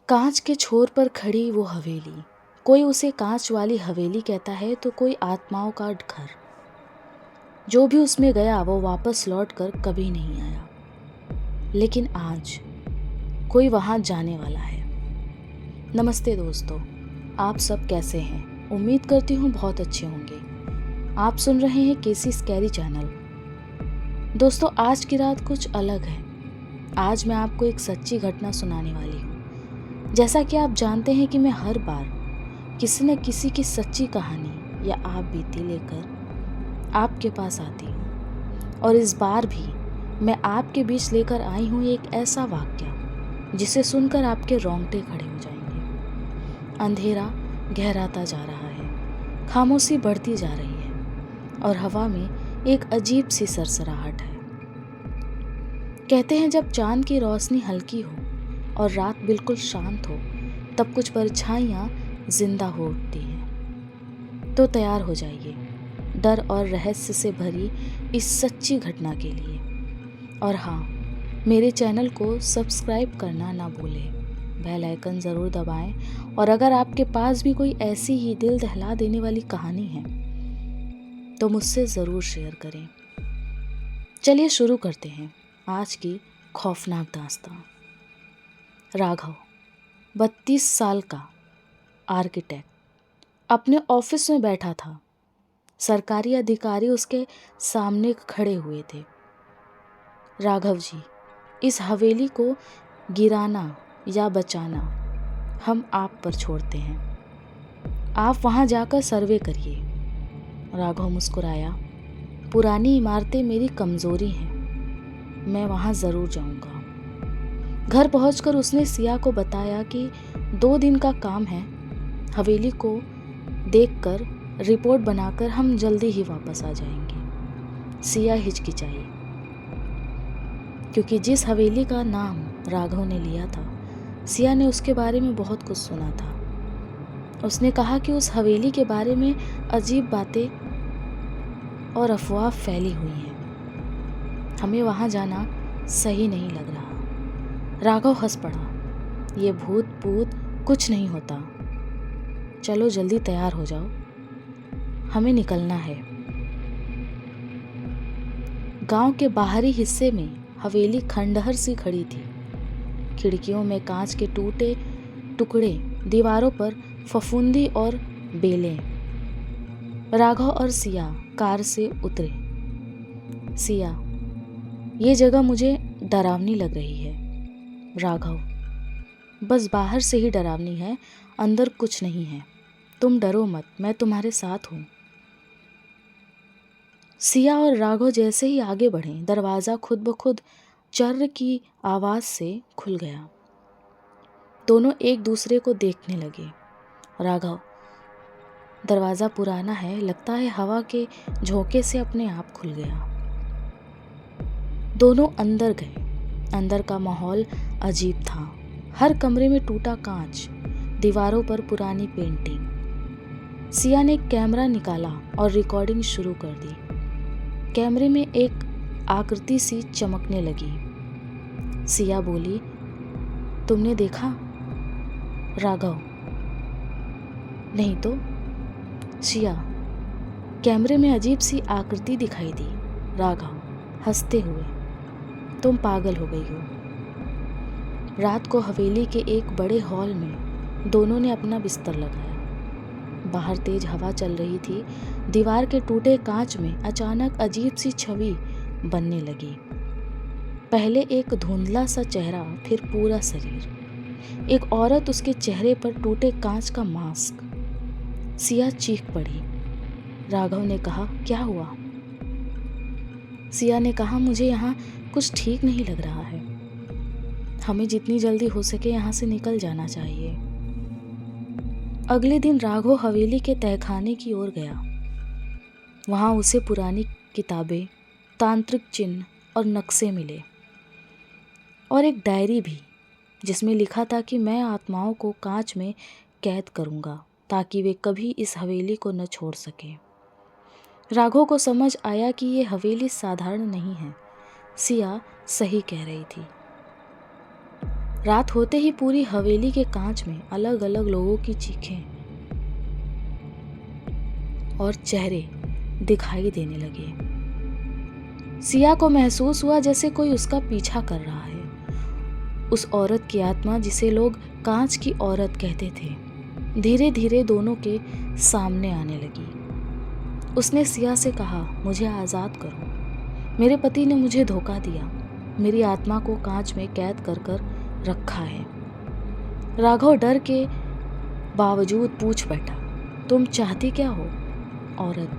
कांच के छोर पर खड़ी वो हवेली, कोई उसे कांच वाली हवेली कहता है तो कोई आत्माओं का घर। जो भी उसमें गया वो वापस लौट कर कभी नहीं आया, लेकिन आज कोई वहां जाने वाला है। नमस्ते दोस्तों, आप सब कैसे हैं? उम्मीद करती हूँ बहुत अच्छे होंगे। आप सुन रहे हैं केसी स्कैरी चैनल। दोस्तों, आज की रात कुछ अलग है। आज मैं आपको एक सच्ची घटना सुनाने वाली हूँ। जैसा कि आप जानते हैं कि मैं हर बार किसी न किसी की सच्ची कहानी या आप बीती लेकर आपके पास आती हूँ, और इस बार भी मैं आपके बीच लेकर आई हूँ एक ऐसा वाक्या जिसे सुनकर आपके रोंगटे खड़े हो जाएंगे। अंधेरा गहराता जा रहा है, खामोशी बढ़ती जा रही है और हवा में एक अजीब सी सरसराहट है। कहते हैं जब चांद की रोशनी हल्की हो और रात बिल्कुल शांत हो, तब कुछ परछाइयाँ जिंदा हो उठती हैं। तो तैयार हो जाइए डर और रहस्य से भरी इस सच्ची घटना के लिए। और हाँ, मेरे चैनल को सब्सक्राइब करना ना भूलें, बेल आइकन ज़रूर दबाएं, और अगर आपके पास भी कोई ऐसी ही दिल दहला देने वाली कहानी है तो मुझसे ज़रूर शेयर करें। चलिए शुरू करते हैं आज की खौफनाक दास्तां। राघव 32 साल का आर्किटेक्ट अपने ऑफिस में बैठा था। सरकारी अधिकारी उसके सामने खड़े हुए थे। राघव जी, इस हवेली को गिराना या बचाना हम आप पर छोड़ते हैं। आप वहां जाकर सर्वे करिए। राघव मुस्कुराया। पुरानी इमारतें मेरी कमजोरी हैं, मैं वहां जरूर जाऊंगा। घर पहुंचकर उसने सिया को बताया कि 2 दिन का काम है। हवेली को देखकर रिपोर्ट बनाकर हम जल्दी ही वापस आ जाएंगे। सिया हिचकिचाई, क्योंकि जिस हवेली का नाम राघव ने लिया था, सिया ने उसके बारे में बहुत कुछ सुना था। उसने कहा कि उस हवेली के बारे में अजीब बातें और अफवाह फैली हुई हैं। हमें वहां जाना सही नहीं लग रहा। राघव हंस पड़ा। ये भूत भूत कुछ नहीं होता। चलो जल्दी तैयार हो जाओ, हमें निकलना है। गांव के बाहरी हिस्से में हवेली खंडहर सी खड़ी थी। खिड़कियों में कांच के टूटे टुकड़े, दीवारों पर फफूंदी और बेलें। राघव और सिया कार से उतरे। सिया, ये जगह मुझे डरावनी लग रही है। राघव, बस बाहर से ही डरावनी है, अंदर कुछ नहीं है। तुम डरो मत, मैं तुम्हारे साथ हूं। सिया और राघव जैसे ही आगे बढ़े, दरवाजा खुद ब खुद चर्र की आवाज से खुल गया। दोनों एक दूसरे को देखने लगे। राघव, दरवाजा पुराना है, लगता है हवा के झोंके से अपने आप खुल गया। दोनों अंदर गए। अंदर का माहौल अजीब था। हर कमरे में टूटा कांच, दीवारों पर पुरानी पेंटिंग। सिया ने कैमरा निकाला और रिकॉर्डिंग शुरू कर दी। कैमरे में एक आकृति सी चमकने लगी। सिया बोली, तुमने देखा? राघव, नहीं तो। सिया, कैमरे में अजीब सी आकृति दिखाई दी। राघव हंसते हुए, तुम पागल हो गई हो। रात को हवेली के एक बड़े हॉल में दोनों ने अपना बिस्तर लगाया। बाहर तेज हवा चल रही थी। दीवार के टूटे कांच में अचानक अजीब सी छवि बनने लगी। पहले एक धुंधला सा चेहरा, फिर पूरा शरीर। एक औरत, उसके चेहरे पर टूटे कांच का मास्क। सिया चीख पड़ी। राघव ने कहा, क्या हुआ? सिया ने कहा, मुझे यहाँ कुछ ठीक नहीं लग रहा है। हमें जितनी जल्दी हो सके यहाँ से निकल जाना चाहिए। अगले दिन राघव हवेली के तहखाने की ओर गया। वहाँ उसे पुरानी किताबें, तांत्रिक चिन्ह और नक्शे मिले, और एक डायरी भी जिसमें लिखा था कि मैं आत्माओं को कांच में कैद करूँगा ताकि वे कभी इस हवेली को न छोड़ सके। राघव को समझ आया कि ये हवेली साधारण नहीं है। सिया सही कह रही थी। रात होते ही पूरी हवेली के कांच में अलग अलग लोगों की चीखें और चेहरे दिखाई देने लगे। सिया को महसूस हुआ जैसे कोई उसका पीछा कर रहा है। उस औरत की आत्मा, जिसे लोग कांच की औरत कहते थे, धीरे धीरे दोनों के सामने आने लगी। उसने सिया से कहा, मुझे आज़ाद करो। मेरे पति ने मुझे धोखा दिया, मेरी आत्मा को कांच में कैद कर कर रखा है। राघव डर के बावजूद पूछ बैठा, तुम चाहती क्या हो? औरत,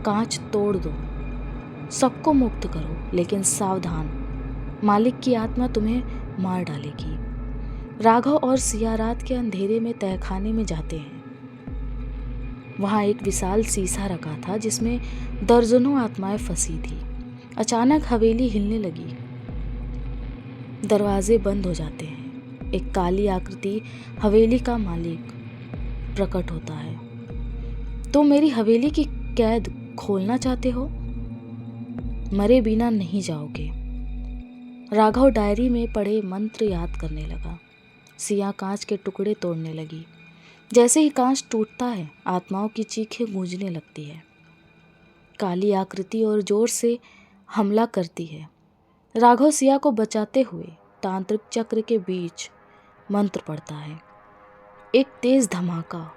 कांच तोड़ दो, सबको मुक्त करो, लेकिन सावधान, मालिक की आत्मा तुम्हें मार डालेगी। राघव और सिया रात के अंधेरे में तहखाने में जाते हैं। वहां एक विशाल शीशा रखा था जिसमें दर्जनों आत्माएं फंसी थी। अचानक हवेली हिलने लगी, दरवाजे बंद हो जाते हैं। एक काली आकृति, हवेली का मालिक, प्रकट होता है। तुम मेरी हवेली की कैद खोलना चाहते हो? मरे बिना नहीं जाओगे। राघव डायरी में पढ़े मंत्र याद करने लगा। सिया कांच के टुकड़े तोड़ने लगी। जैसे ही कांच टूटता है, आत्माओं की चीखें गूंजने लगती है। काली आकृति और जोर से हमला करती है। राघव सिया को बचाते हुए तांत्रिक चक्र के बीच मंत्र पढ़ता है। एक तेज धमाका,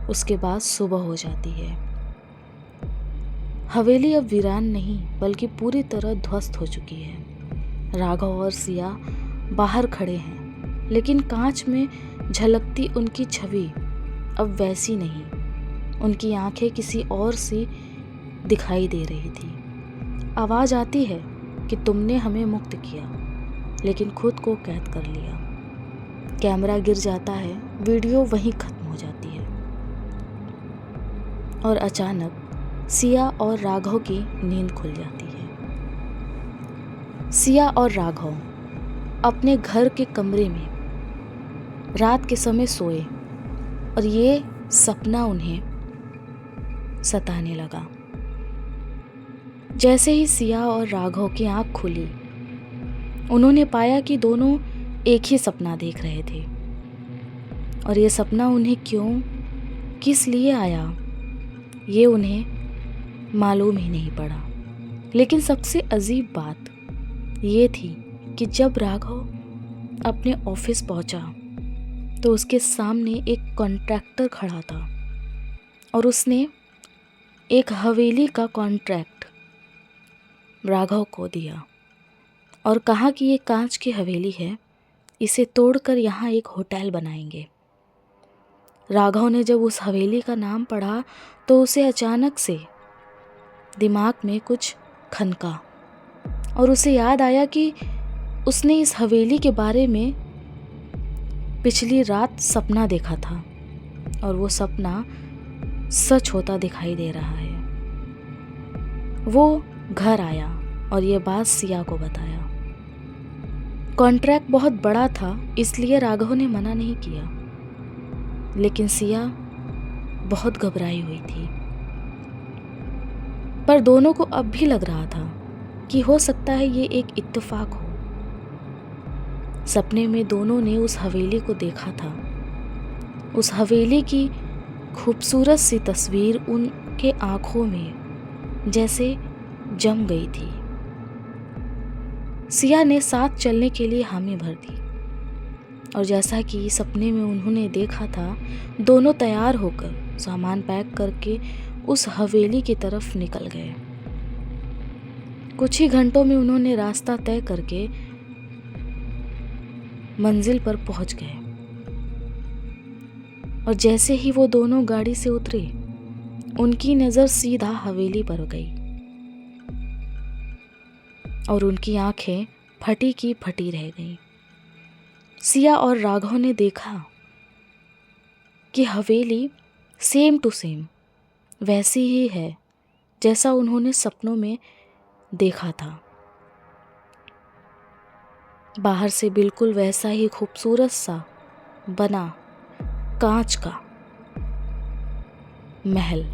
उसके बाद सुबह हो जाती है। हवेली अब वीरान नहीं बल्कि पूरी तरह ध्वस्त हो चुकी है। राघव और सिया बाहर खड़े हैं, लेकिन कांच में झलकती उनकी छवि अब वैसी नहीं। उनकी आंखें किसी और सी दिखाई दे रही थी। आवाज आती है कि तुमने हमें मुक्त किया, लेकिन खुद को कैद कर लिया। कैमरा गिर जाता है, वीडियो वहीं खत्म हो जाती है। और अचानक सिया और राघव की नींद खुल जाती है। सिया और राघव अपने घर के कमरे में रात के समय सोए और ये सपना उन्हें सताने लगा। जैसे ही सिया और राघव की आंख खुली, उन्होंने पाया कि दोनों एक ही सपना देख रहे थे। और ये सपना उन्हें क्यों, किस लिए आया, ये उन्हें मालूम ही नहीं पड़ा। लेकिन सबसे अजीब बात ये थी कि जब राघव अपने ऑफिस पहुंचा तो उसके सामने एक कॉन्ट्रैक्टर खड़ा था और उसने एक हवेली का कॉन्ट्रैक्ट राघव को दिया और कहा कि ये कांच की हवेली है, इसे तोड़कर यहाँ एक होटल बनाएंगे। राघव ने जब उस हवेली का नाम पढ़ा तो उसे अचानक से दिमाग में कुछ खनका और उसे याद आया कि उसने इस हवेली के बारे में पिछली रात सपना देखा था और वो सपना सच होता दिखाई दे रहा है। वो घर आया और ये बात सिया को बताया। कॉन्ट्रैक्ट बहुत बड़ा था, इसलिए राघव ने मना नहीं किया, लेकिन सिया बहुत घबराई हुई थी। पर दोनों को अब भी लग रहा था कि हो सकता है ये एक इत्तेफाक हो। सपने में दोनों ने उस हवेली को देखा था। उस हवेली की खूबसूरत सी तस्वीर उनके आंखों में जैसे जम गई थी। सिया ने साथ चलने के लिए हामी भर दी और जैसा कि सपने में उन्होंने देखा था, दोनों तैयार होकर सामान पैक करके उस हवेली की तरफ निकल गए। कुछ ही घंटों में उन्होंने रास्ता तय करके मंजिल पर पहुंच गए और जैसे ही वो दोनों गाड़ी से उतरे, उनकी नजर सीधा हवेली पर गई और उनकी आंखें फटी की फटी रह गईं। सिया और राघव ने देखा कि हवेली सेम टू सेम वैसी ही है जैसा उन्होंने सपनों में देखा था। बाहर से बिल्कुल वैसा ही खूबसूरत सा बना कांच का महल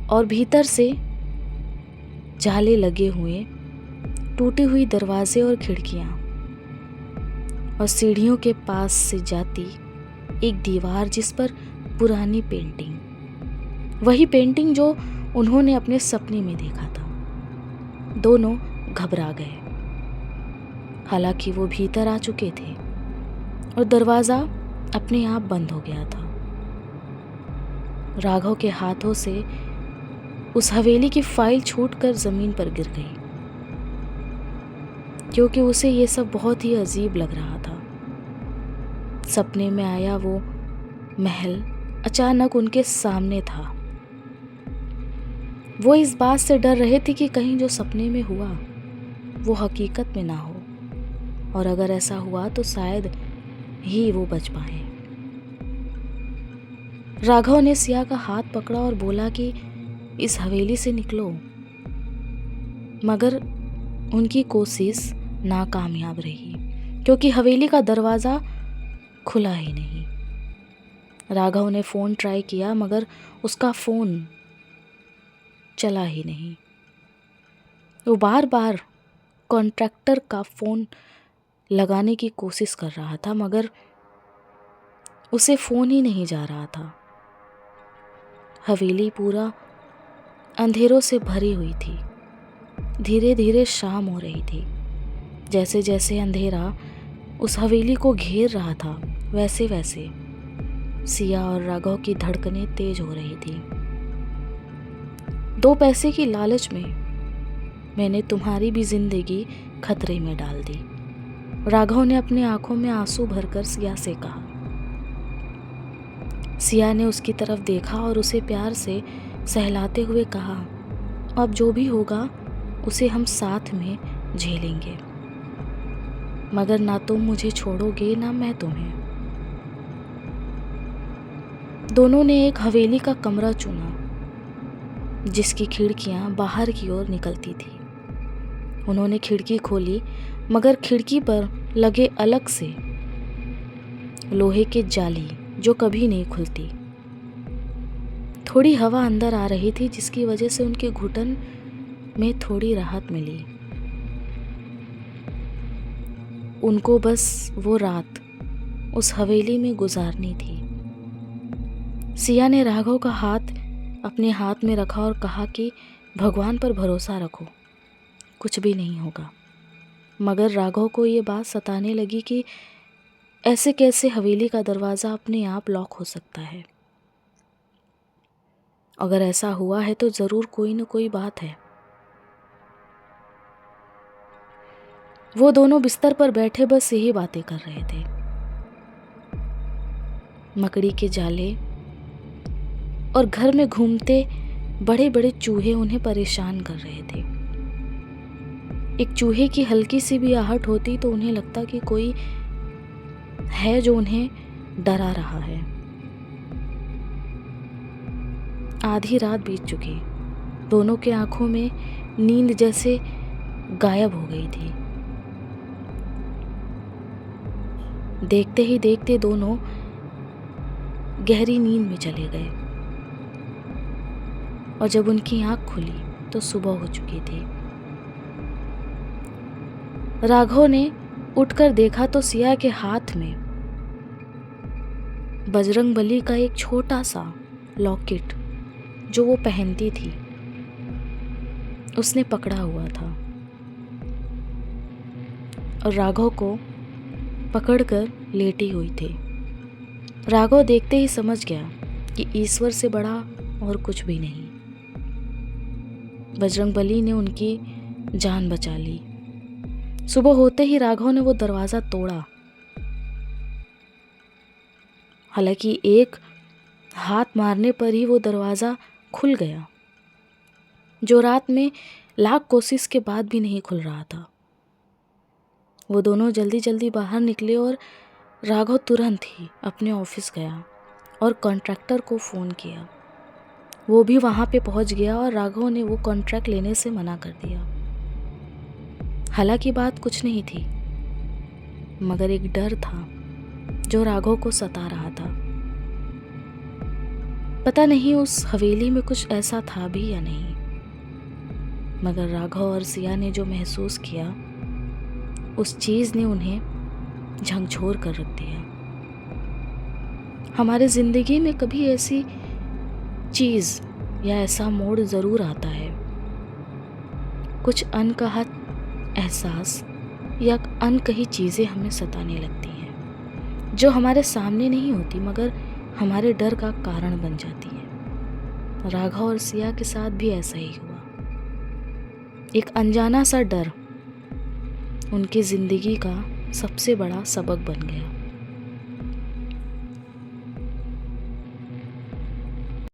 और भीतर से जाले लगे हुए टूटी हुई दरवाजे और खिड़कियां और सीढ़ियों के पास से जाती एक दीवार जिस पर पुरानी पेंटिंग, वही पेंटिंग जो उन्होंने अपने सपने में देखा था। दोनों घबरा गए। हालांकि वो भीतर आ चुके थे और दरवाज़ा अपने आप बंद हो गया था। राघव के हाथों से उस हवेली की फाइल छूटकर ज़मीन पर गिर गई, क्योंकि उसे ये सब बहुत ही अजीब लग रहा था। सपने में आया वो महल अचानक उनके सामने था। वो इस बात से डर रहे थे कि कहीं जो सपने में हुआ वो हकीकत में ना हो, और अगर ऐसा हुआ तो शायद ही वो बच पाए। राघव ने सिया का हाथ पकड़ा और बोला कि इस हवेली से निकलो, मगर उनकी कोशिश नाकामयाब रही, क्योंकि हवेली का दरवाज़ा खुला ही नहीं। राघव ने फ़ोन ट्राई किया, मगर उसका फ़ोन चला ही नहीं। वो बार बार कॉन्ट्रैक्टर का फ़ोन लगाने की कोशिश कर रहा था, मगर उसे फ़ोन ही नहीं जा रहा था। हवेली पूरा अंधेरों से भरी हुई थी। धीरे धीरे शाम हो रही थी। जैसे जैसे अंधेरा उस हवेली को घेर रहा था, वैसे वैसे सिया और राघव की धड़कनें तेज हो रही थी। 2 पैसे की लालच में मैंने तुम्हारी भी जिंदगी खतरे में डाल दी, राघव ने अपनी आंखों में आंसू भरकर सिया से कहा। सिया ने उसकी तरफ देखा और उसे प्यार से सहलाते हुए कहा, अब जो भी होगा उसे हम साथ में झेलेंगे, मगर ना तुम मुझे छोड़ोगे ना मैं तुम्हें। दोनों ने एक हवेली का कमरा चुना जिसकी खिड़कियां बाहर की ओर निकलती थी। उन्होंने खिड़की खोली, मगर खिड़की पर लगे अलग से लोहे के जाली जो कभी नहीं खुलती। थोड़ी हवा अंदर आ रही थी, जिसकी वजह से उनके घुटन में थोड़ी राहत मिली। उनको बस वो रात उस हवेली में गुजारनी थी। सिया ने राघव का हाथ अपने हाथ में रखा और कहा कि भगवान पर भरोसा रखो, कुछ भी नहीं होगा। मगर राघव को ये बात सताने लगी कि ऐसे कैसे हवेली का दरवाज़ा अपने आप लॉक हो सकता है। अगर ऐसा हुआ है तो ज़रूर कोई न कोई बात है। वो दोनों बिस्तर पर बैठे बस यही बातें कर रहे थे। मकड़ी के जाले और घर में घूमते बड़े बड़े चूहे उन्हें परेशान कर रहे थे। एक चूहे की हल्की सी भी आहट होती तो उन्हें लगता कि कोई है जो उन्हें डरा रहा है। आधी रात बीत चुकी। दोनों के आंखों में नींद जैसे गायब हो गई थी। देखते ही देखते दोनों गहरी नींद में चले गए, और जब उनकी आंख खुली तो सुबह हो चुकी थी। राघव ने उठकर देखा तो सिया के हाथ में बजरंगबली का एक छोटा सा लॉकेट जो वो पहनती थी उसने पकड़ा हुआ था, और राघव को पकड़कर लेटी हुई थी। राघव देखते ही समझ गया कि ईश्वर से बड़ा और कुछ भी नहीं। बजरंगबली ने उनकी जान बचा ली। सुबह होते ही राघव ने वो दरवाज़ा तोड़ा। हालांकि एक हाथ मारने पर ही वो दरवाज़ा खुल गया, जो रात में लाख कोशिश के बाद भी नहीं खुल रहा था। वो दोनों जल्दी जल्दी बाहर निकले और राघव तुरंत ही अपने ऑफिस गया और कॉन्ट्रैक्टर को फ़ोन किया। वो भी वहाँ पे पहुँच गया और राघव ने वो कॉन्ट्रैक्ट लेने से मना कर दिया। हालांकि बात कुछ नहीं थी, मगर एक डर था जो राघव को सता रहा था। पता नहीं उस हवेली में कुछ ऐसा था भी या नहीं। मगर राघव और सिया ने जो महसूस किया उस चीज़ ने उन्हें झकझोर कर रख दिया। हमारे ज़िंदगी में कभी ऐसी चीज़ या ऐसा मोड़ ज़रूर आता है, कुछ अनकहा एहसास या अनकही चीज़ें हमें सताने लगती हैं, जो हमारे सामने नहीं होती मगर हमारे डर का कारण बन जाती है। राघव और सिया के साथ भी ऐसा ही हुआ। एक अनजाना सा डर उनकी ज़िंदगी का सबसे बड़ा सबक बन गया।